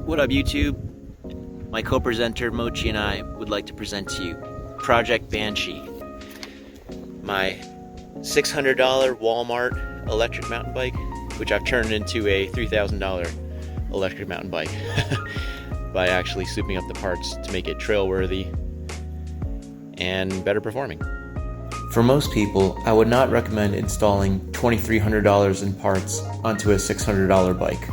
What up, YouTube? My co-presenter Mochi and I would like to present to you Project Banshee, my $600 Walmart electric mountain bike, which I've turned into a $3,000 electric mountain bike by actually souping up the parts to make it trail worthy and better performing. For most people, I would not recommend installing $2,300 in parts onto a $600 bike.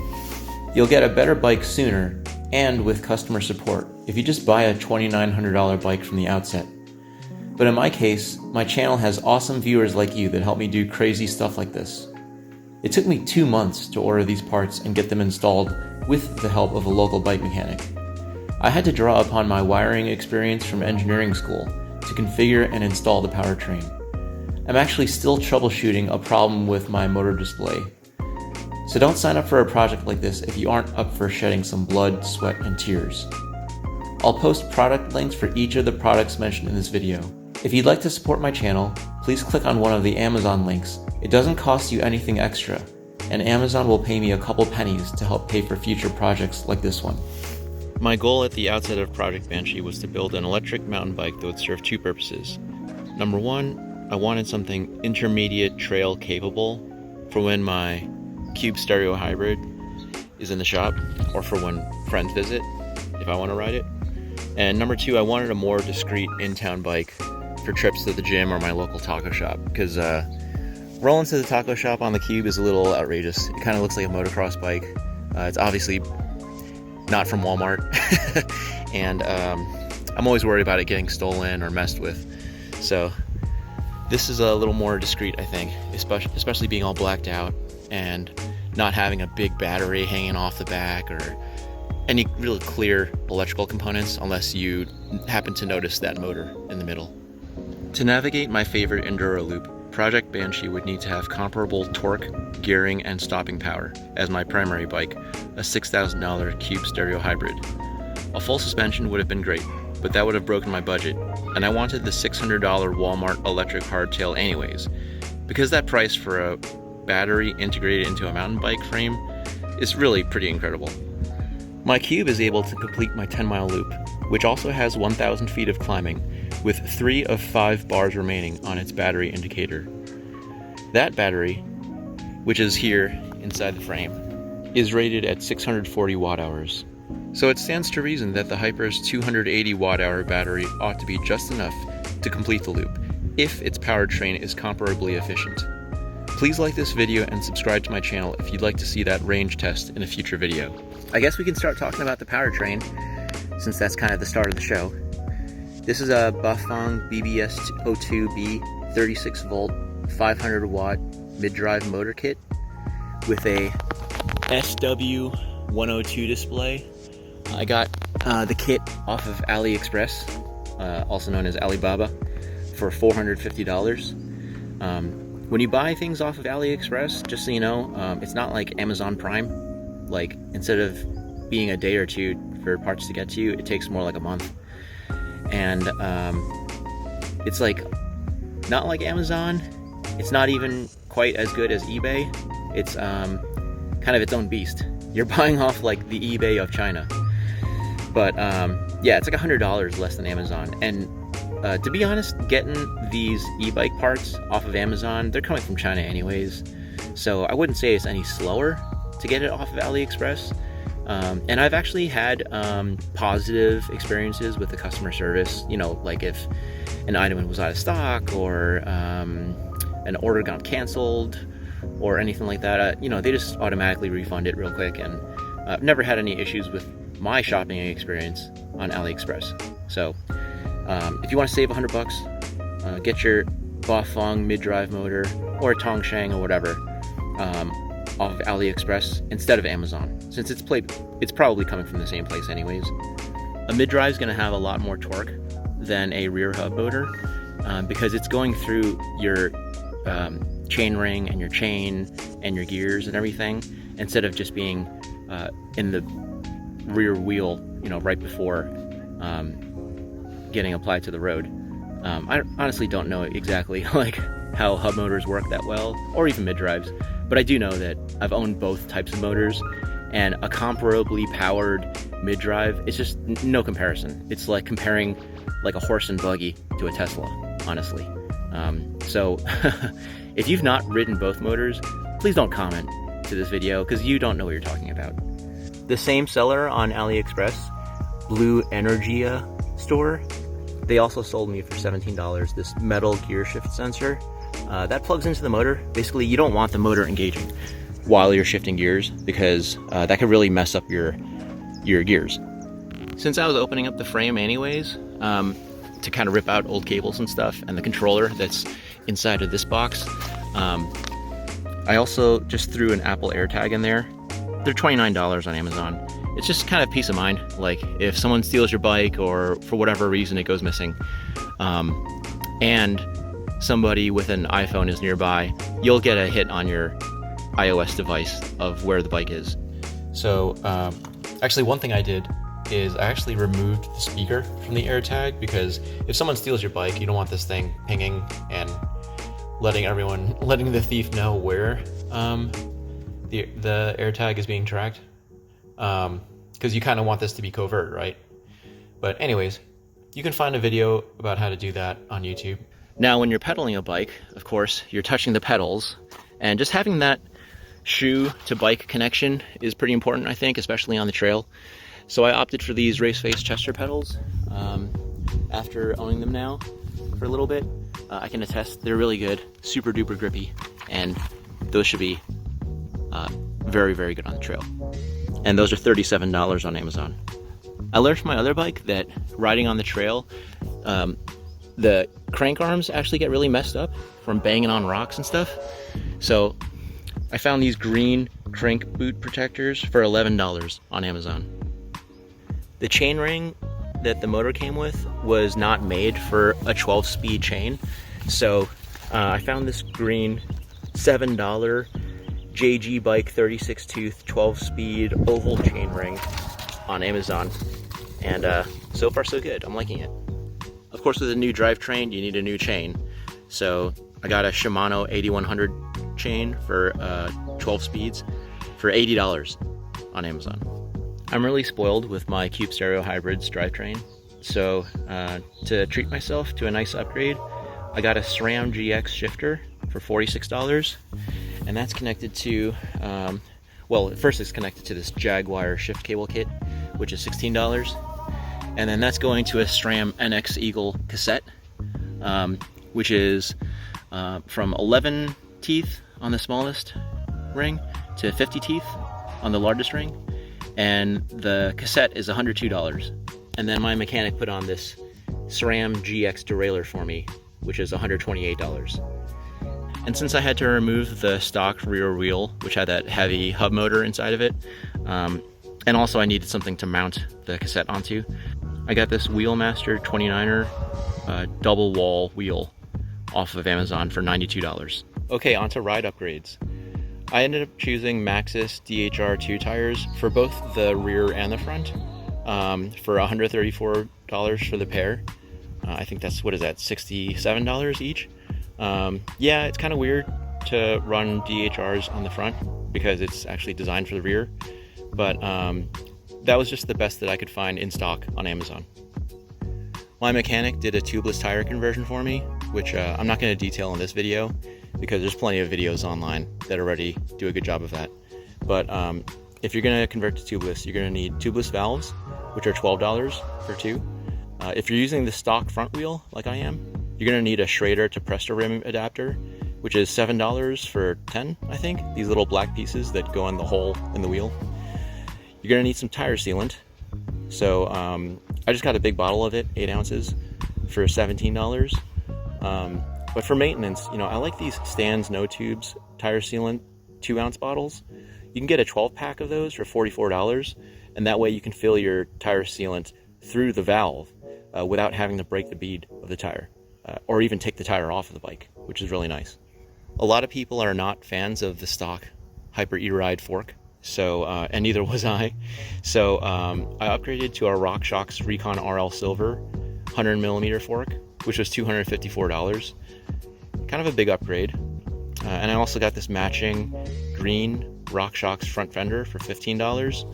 You'll get a better bike sooner and with customer support if you just buy a $2,900 bike from the outset. But in my case, my channel has awesome viewers like you that help me do crazy stuff like this. It took me 2 months to order these parts and get them installed with the help of a local bike mechanic. I had to draw upon my wiring experience from engineering school to configure and install the powertrain. I'm actually still troubleshooting a problem with my motor display. So don't sign up for a project like this if you aren't up for shedding some blood, sweat, and tears. I'll post product links for each of the products mentioned in this video. If you'd like to support my channel, please click on one of the Amazon links. It doesn't cost you anything extra, and Amazon will pay me a couple pennies to help pay for future projects like this one. My goal at the outset of Project Banshee was to build an electric mountain bike that would serve two purposes. Number one, I wanted something intermediate trail capable for when my Cube stereo hybrid is in the shop, or for when friends visit if I want to ride it. And number two, I wanted a more discreet in-town bike for trips to the gym or my local taco shop, because rolling to the taco shop on the Cube is a little outrageous. It kind of looks like a motocross bike. It's obviously not from Walmart and I'm always worried about it getting stolen or messed with, so this is a little more discreet, I think, especially being all blacked out and not having a big battery hanging off the back or any really clear electrical components unless you happen to notice that motor in the middle. To navigate my favorite enduro loop, Project Banshee would need to have comparable torque, gearing, and stopping power as my primary bike, a $6,000 Cube stereo hybrid. A full suspension would have been great, but that would have broken my budget, and I wanted the $600 Walmart electric hardtail anyways, because that price for a battery integrated into a mountain bike frame is really pretty incredible. My Cube is able to complete my 10-mile loop, which also has 1,000 feet of climbing, with 3 of 5 bars remaining on its battery indicator. That battery, which is here inside the frame, is rated at 640 watt-hours. So it stands to reason that the Hyper's 280 watt-hour battery ought to be just enough to complete the loop, if its powertrain is comparably efficient. Please like this video and subscribe to my channel if you'd like to see that range test in a future video. I guess we can start talking about the powertrain, since that's kind of the start of the show. This is a Bafang BBS02B 36 volt 500 watt mid-drive motor kit with a SW102 display. I got the kit off of AliExpress, also known as Alibaba, for $450. When you buy things off of AliExpress, just so you know, it's not like Amazon Prime. Like, instead of being a day or two for parts to get to you, it takes more like a month. And it's like not like Amazon. It's not even quite as good as eBay. It's kind of its own beast. You're buying off like the eBay of China. But yeah, it's like $100 less than Amazon. And to be honest, getting these e-bike parts off of Amazon, they're coming from China anyways. So I wouldn't say it's any slower to get it off of AliExpress. And I've actually had positive experiences with the customer service. You know, like if an item was out of stock or an order got canceled or anything like that, you know, they just automatically refund it real quick. And I've never had any issues with my shopping experience on AliExpress. So if you want to save $100, get your Bafang mid-drive motor or a Tongsheng or whatever off of AliExpress instead of Amazon, since it's probably coming from the same place anyways. A mid-drive is going to have a lot more torque than a rear hub motor because it's going through your chain ring and your chain and your gears and everything, instead of just being in the rear wheel, you know, right before getting applied to the road. I honestly don't know exactly like how hub motors work that well, or even mid-drives, but I do know that I've owned both types of motors, and a comparably powered mid-drive, it's just no comparison. It's like comparing like a horse and buggy to a Tesla, honestly. So if you've not ridden both motors, please don't comment to this video because you don't know what you're talking about. The same seller on AliExpress, Blue Energia store, they also sold me for $17 this metal gear shift sensor. That plugs into the motor. Basically, you don't want the motor engaging while you're shifting gears because that could really mess up your gears. Since I was opening up the frame anyways, to kind of rip out old cables and stuff, and the controller that's inside of this box, I also just threw an Apple AirTag in there. They're $29 on Amazon. It's just kind of peace of mind. Like if someone steals your bike or for whatever reason it goes missing, and somebody with an iPhone is nearby, you'll get a hit on your iOS device of where the bike is. So actually one thing I did is I actually removed the speaker from the AirTag, because if someone steals your bike, you don't want this thing pinging and letting the thief know where the AirTag is being tracked, because you kind of want this to be covert, right? But anyways, you can find a video about how to do that on YouTube. Now when you're pedaling a bike, of course, you're touching the pedals, and just having that shoe to bike connection is pretty important, I think, especially on the trail. So I opted for these Raceface Chester pedals. After owning them now for a little bit, I can attest they're really good, super duper grippy, and those should be very, very good on the trail. And those are $37 on Amazon. I learned from my other bike that riding on the trail, the crank arms actually get really messed up from banging on rocks and stuff. So I found these green crank boot protectors for $11 on Amazon. The chainring that the motor came with was not made for a 12-speed chain, so I found this green $7 JGbike 36-tooth 12-speed oval chainring on Amazon, and so far so good. I'm liking it. Of course, with a new drivetrain, you need a new chain, so I got a Shimano 8100 chain for 12 speeds for $80 on Amazon. I'm really spoiled with my Cube Stereo Hybrids drivetrain, so to treat myself to a nice upgrade, I got a SRAM GX shifter for $46, and that's connected to, well, at first it's connected to this Jagwire shift cable kit, which is $16, and then that's going to a SRAM NX Eagle cassette, which is from 11 teeth on the smallest ring to 50 teeth on the largest ring, and the cassette is $102. And then my mechanic put on this SRAM GX derailleur for me, which is $128. And since I had to remove the stock rear wheel, which had that heavy hub motor inside of it, and also I needed something to mount the cassette onto, I got this Wheelmaster 29er double wall wheel off of Amazon for $92. Okay, on to ride upgrades. I ended up choosing Maxxis DHR II tires for both the rear and the front for $134 for the pair. I think that's, what is that, $67 each? Yeah, it's kind of weird to run DHRs on the front because it's actually designed for the rear, but that was just the best that I could find in stock on Amazon. My mechanic did a tubeless tire conversion for me, which I'm not going to detail in this video because there's plenty of videos online that already do a good job of that. But if you're going to convert to tubeless, you're going to need tubeless valves, which are $12 for two. If you're using the stock front wheel, like I am, you're going to need a Shrader to Presta rim adapter, which is $7 for 10, I think. These little black pieces that go in the hole in the wheel. You're going to need some tire sealant. So I just got a big bottle of it, 8 ounces, for $17. But for maintenance, you know, I like these Stan's NoTubes Tire Sealant 2-ounce bottles. You can get a 12-pack of those for $44, and that way you can fill your tire sealant through the valve without having to break the bead of the tire, or even take the tire off of the bike, which is really nice. A lot of people are not fans of the stock Hyper E-Ride fork, so and neither was I. So I upgraded to a Rockshox Recon RL Silver 100mm fork, which was $254. Kind of a big upgrade. And I also got this matching green Rockshox front fender for $15.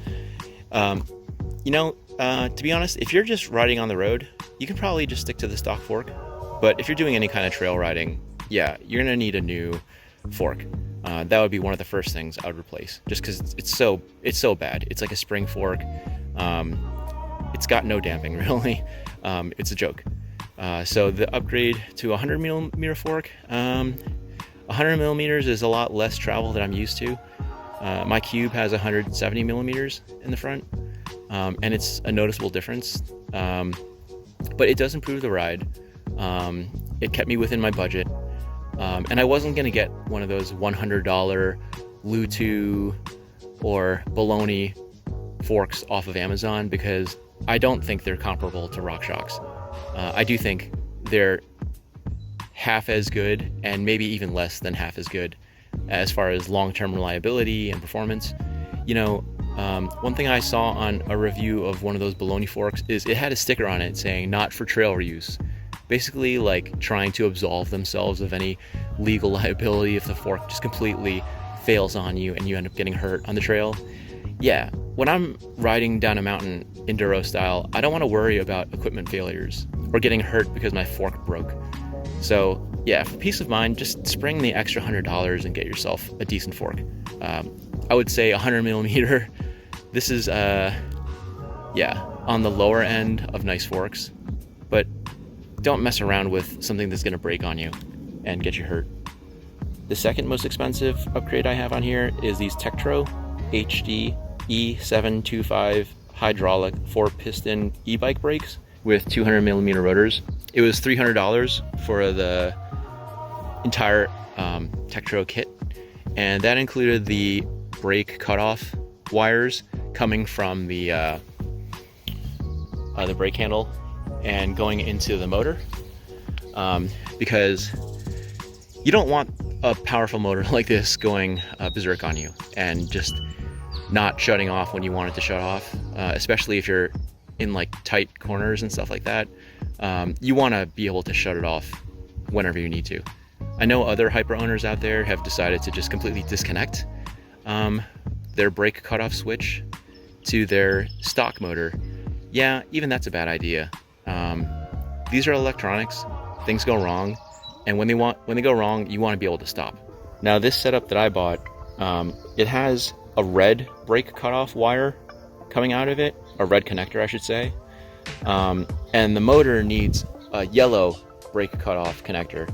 To be honest, if you're just riding on the road, you can probably just stick to the stock fork. But if you're doing any kind of trail riding, yeah, you're gonna need a new fork. That would be one of the first things I would replace, just because it's so bad. It's like a spring fork. It's got no damping really. It's a joke. So the upgrade to a 100mm fork, 100mm is a lot less travel than I'm used to. My Cube has 170mm in the front, and it's a noticeable difference. But it does improve the ride. It kept me within my budget. And I wasn't going to get one of those $100 Lutu or Baloney forks off of Amazon, because I don't think they're comparable to Rockshox. I do think they're half as good, and maybe even less than half as good, as far as long-term reliability and performance. One thing I saw on a review of one of those Baloney forks is it had a sticker on it saying not for trail use. Basically like trying to absolve themselves of any legal liability if the fork just completely fails on you and you end up getting hurt on the trail. Yeah, when I'm riding down a mountain enduro style, I don't want to worry about equipment failures or getting hurt because my fork broke. So yeah, for peace of mind, just spring the extra $100 and get yourself a decent fork. I would say 100mm. This is on the lower end of nice forks, but don't mess around with something that's going to break on you and get you hurt. The second most expensive upgrade I have on here is these Tektro HD-E725 Hydraulic 4-piston e-bike brakes with 200mm rotors. It was $300 for the entire Tektro kit, and that included the brake cutoff wires coming from the brake handle and going into the motor, because you don't want a powerful motor like this going berserk on you and just not shutting off when you want it to shut off, especially if you're in like tight corners and stuff like that. You want to be able to shut it off whenever you need to. I know other hyper owners out there have decided to just completely disconnect their brake cutoff switch to their stock motor. Yeah, even that's a bad idea. These are electronics, things go wrong, and when they go wrong, you want to be able to stop. Now this setup that I bought, it has a red brake cutoff wire coming out of it, a red connector I should say, and the motor needs a yellow brake cutoff connector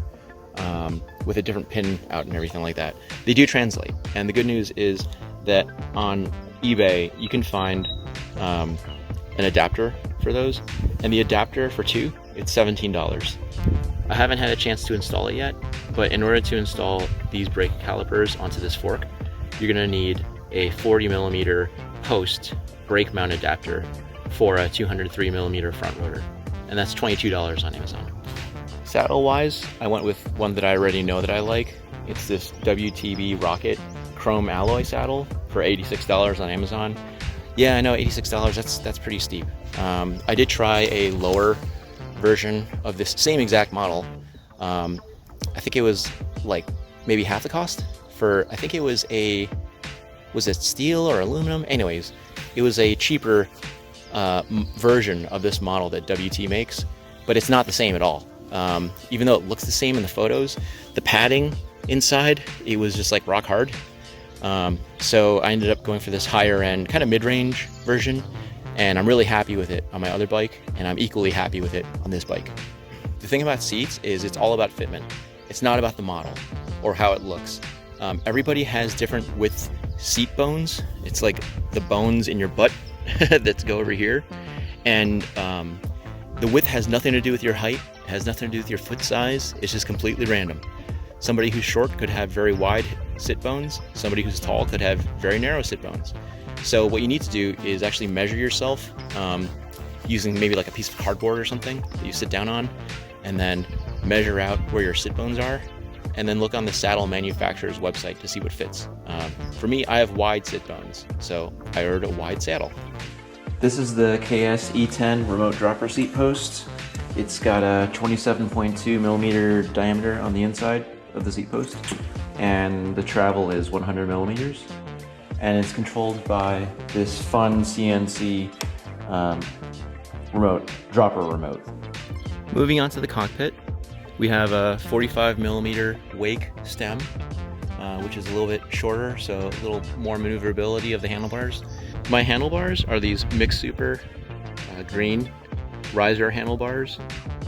with a different pin out and everything like that. They do translate, and the good news is that on eBay you can find an adapter for those, and the adapter for two, it's $17. I haven't had a chance to install it yet, but in order to install these brake calipers onto this fork, you're going to need a 40mm post brake mount adapter for a 203mm front rotor, and that's $22 on Amazon. Saddle wise, I went with one that I already know that I like. It's this WTB Rocket Cromalloy saddle for $86 on Amazon. Yeah, I know, $86, that's pretty steep. I did try a lower version of this same exact model. I think it was like maybe half the cost for, I think it was it steel or aluminum? Anyways, it was a cheaper version of this model that WT makes, but it's not the same at all. Even though it looks the same in the photos, the padding inside, it was just like rock hard. So I ended up going for this higher end, kind of mid-range version, and I'm really happy with it on my other bike, and I'm equally happy with it on this bike. The thing about seats is it's all about fitment. It's not about the model or how it looks. Everybody has different width seat bones. It's like the bones in your butt that go over here, and the width has nothing to do with your height. It has nothing to do with your foot size. It's just completely random. Somebody who's short could have very wide sit bones. Somebody who's tall could have very narrow sit bones. So what you need to do is actually measure yourself using maybe like a piece of cardboard or something that you sit down on, and then measure out where your sit bones are, and then look on the saddle manufacturer's website to see what fits. For me, I have wide sit bones, so I ordered a wide saddle. This is the KS-E10 Remote Dropper Seatpost. It's got a 27.2mm diameter on the inside of the seat post, and the travel is 100mm. and it's controlled by this Funn CNC remote dropper remote. Moving on to the cockpit, we have a 45mm wake stem, which is a little bit shorter, so a little more maneuverability of the handlebars. My handlebars are these Mix Super green riser handlebars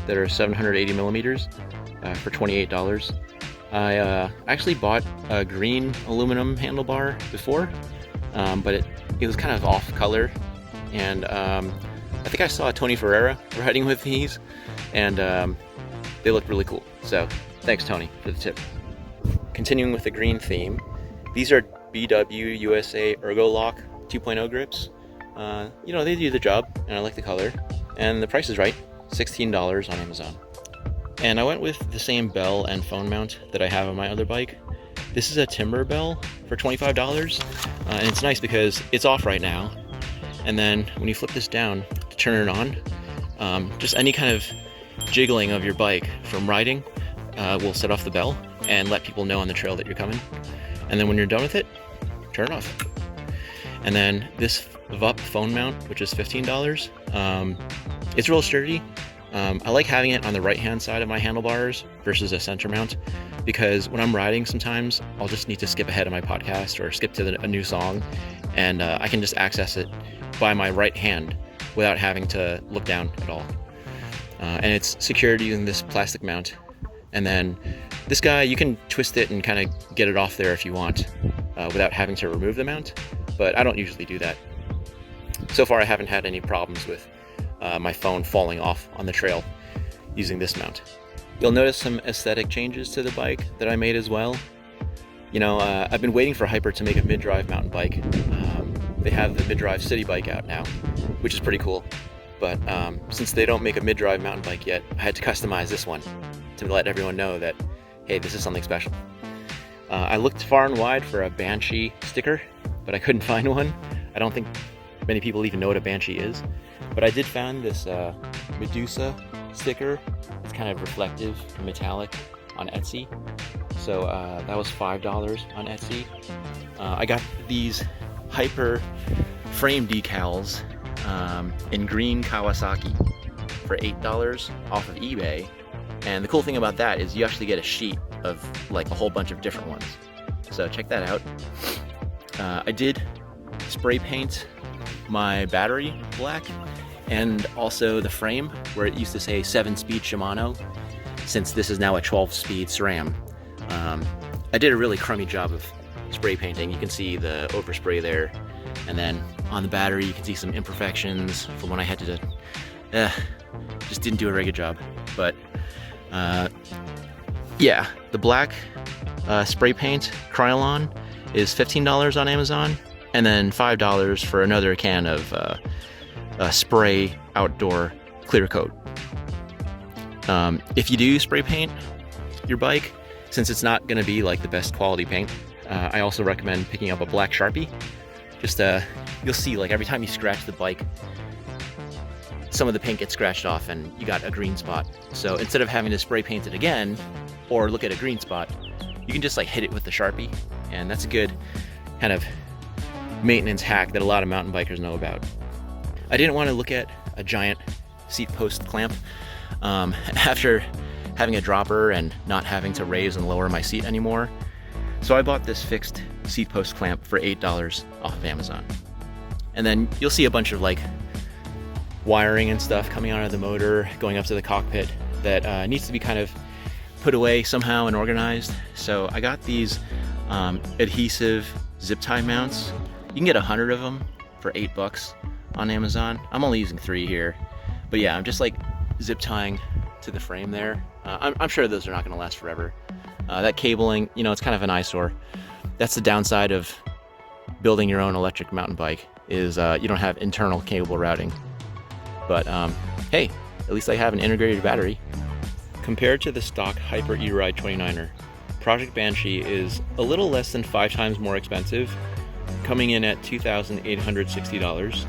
that are 780mm for $28. I actually bought a green aluminum handlebar before, but it was kind of off color, and I think I saw Tony Ferreira riding with these, and they look really cool. So thanks, Tony, for the tip. Continuing with the green theme, these are BW USA Ergo-Lock 2.0 grips. You know, they do the job, and I like the color, and the price is right, $16 on Amazon. And I went with the same bell and phone mount that I have on my other bike. This is a timber bell for $25, and it's nice because it's off right now, and then when you flip this down to turn it on, just any kind of jiggling of your bike from riding will set off the bell and let people know on the trail that you're coming, and then when you're done with it, turn it off. And then this VUP phone mount, which is $15, it's real sturdy. I like having it on the right hand side of my handlebars versus a center mount, because when I'm riding sometimes I'll just need to skip ahead of my podcast or skip to a new song, and I can just access it by my right hand without having to look down at all. And it's secured using this plastic mount, and then this guy, you can twist it and kind of get it off there if you want without having to remove the mount, but I don't usually do that. So far I haven't had any problems with my phone falling off on the trail using this mount. You'll notice some aesthetic changes to the bike that I made as well. You know, I've been waiting for Hyper to make a mid-drive mountain bike. They have the mid-drive city bike out now, which is pretty cool. But since they don't make a mid-drive mountain bike yet, I had to customize this one to let everyone know that, hey, this is something special. I looked far and wide for a Banshee sticker, but I couldn't find one. I don't think many people even know what a Banshee is. But I did find this Medusa sticker. It's kind of reflective and metallic on Etsy. So that was $5 on Etsy. I got these Hyper frame decals in Green Kawasaki for $8 off of eBay. And the cool thing about that is you actually get a sheet of like a whole bunch of different ones. So check that out. I did spray paint my battery black, and also the frame where it used to say 7-speed Shimano, since this is now a 12-speed SRAM. I did a really crummy job of spray painting. You can see the overspray there, and then on the battery you can see some imperfections from when I had to just didn't do a very good job. But yeah, the black spray paint Krylon is $15 on Amazon, and then $5 for another can of spray outdoor clear coat. If you do spray paint your bike, since it's not going to be like the best quality paint, I also recommend picking up a black Sharpie. Just you'll see, like, every time you scratch the bike, some of the paint gets scratched off and you got a green spot. So instead of having to spray paint it again or look at a green spot, you can just like hit it with the Sharpie, and that's a good kind of maintenance hack that a lot of mountain bikers know about. I didn't want to look at a giant seat post clamp after having a dropper and not having to raise and lower my seat anymore. So I bought this fixed seat post clamp for $8 off of Amazon. And then you'll see a bunch of like wiring and stuff coming out of the motor, going up to the cockpit, that needs to be kind of put away somehow and organized. So I got these adhesive zip tie mounts. You can get 100 of them for $8 on Amazon. I'm only using 3 here, but yeah, I'm just like zip tying to the frame there. I'm sure those are not going to last forever. That cabling, you know, it's kind of an eyesore. That's the downside of building your own electric mountain bike, is you don't have internal cable routing. But hey, at least I have an integrated battery. Compared to the stock Hyper E-Ride 29er, Project Banshee is a little less than 5 times more expensive, coming in at $2,860.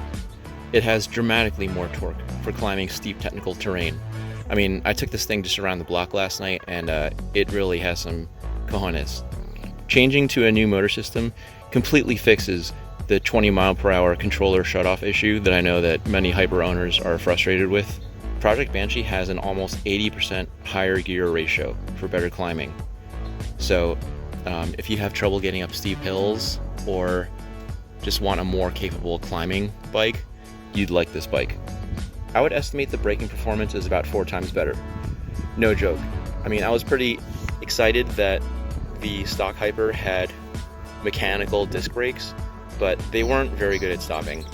It has dramatically more torque for climbing steep technical terrain. I mean, I took this thing just around the block last night, and it really has some cojones. Changing to a new motor system completely fixes the 20 mph controller shutoff issue that I know that many hyper owners are frustrated with. Project Banshee has an almost 80% higher gear ratio for better climbing. So if you have trouble getting up steep hills or just want a more capable climbing bike, you'd like this bike. I would estimate the braking performance is about 4 times better. No joke. I mean, I was pretty excited that the stock Hyper had mechanical disc brakes, but they weren't very good at stopping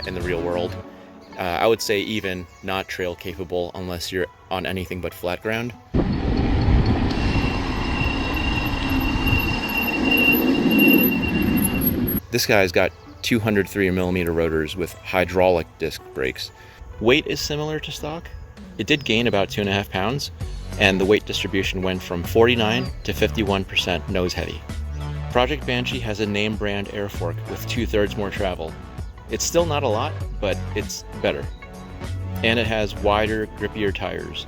in the real world. I would say even not trail capable unless you're on anything but flat ground. This guy's got 203mm rotors with hydraulic disc brakes. Weight is similar to stock. It did gain about 2.5 pounds, and the weight distribution went from 49 to 51% nose heavy. Project Banshee has a name brand air fork with 2/3 more travel. It's still not a lot, but it's better. And it has wider, grippier tires,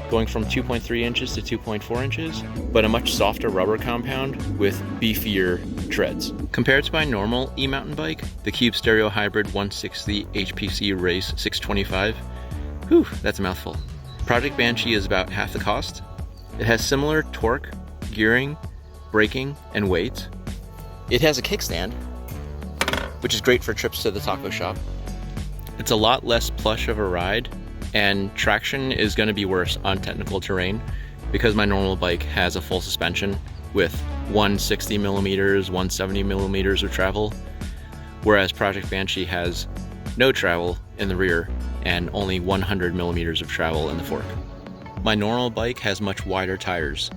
going from 2.3 inches to 2.4 inches, but a much softer rubber compound with beefier treads. Compared to my normal e-mountain bike, the Cube Stereo Hybrid 160 HPC Race 625, whew, that's a mouthful. Project Banshee is about half the cost. It has similar torque, gearing, braking, and weight. It has a kickstand, which is great for trips to the taco shop. It's a lot less plush of a ride, and traction is going to be worse on technical terrain because my normal bike has a full suspension with 160mm, 170mm of travel, whereas Project Banshee has no travel in the rear and only 100mm of travel in the fork. My normal bike has much wider tires,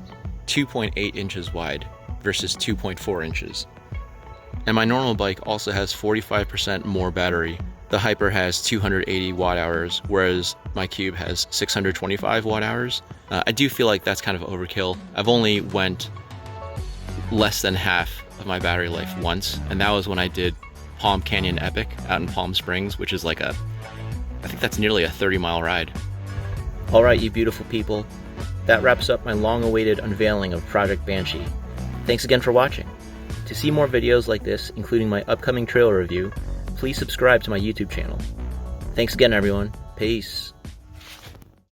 2.8 inches wide versus 2.4 inches. And my normal bike also has 45% more battery. The Hyper has 280 watt hours, whereas my Cube has 625 watt hours. I do feel like that's kind of overkill. I've only went less than half of my battery life once, and that was when I did Palm Canyon Epic out in Palm Springs, which is like I think that's nearly a 30-mile ride. All right, you beautiful people. That wraps up my long-awaited unveiling of Project Banshee. Thanks again for watching. To see more videos like this, including my upcoming trailer review, please subscribe to my YouTube channel. Thanks again, everyone. Peace.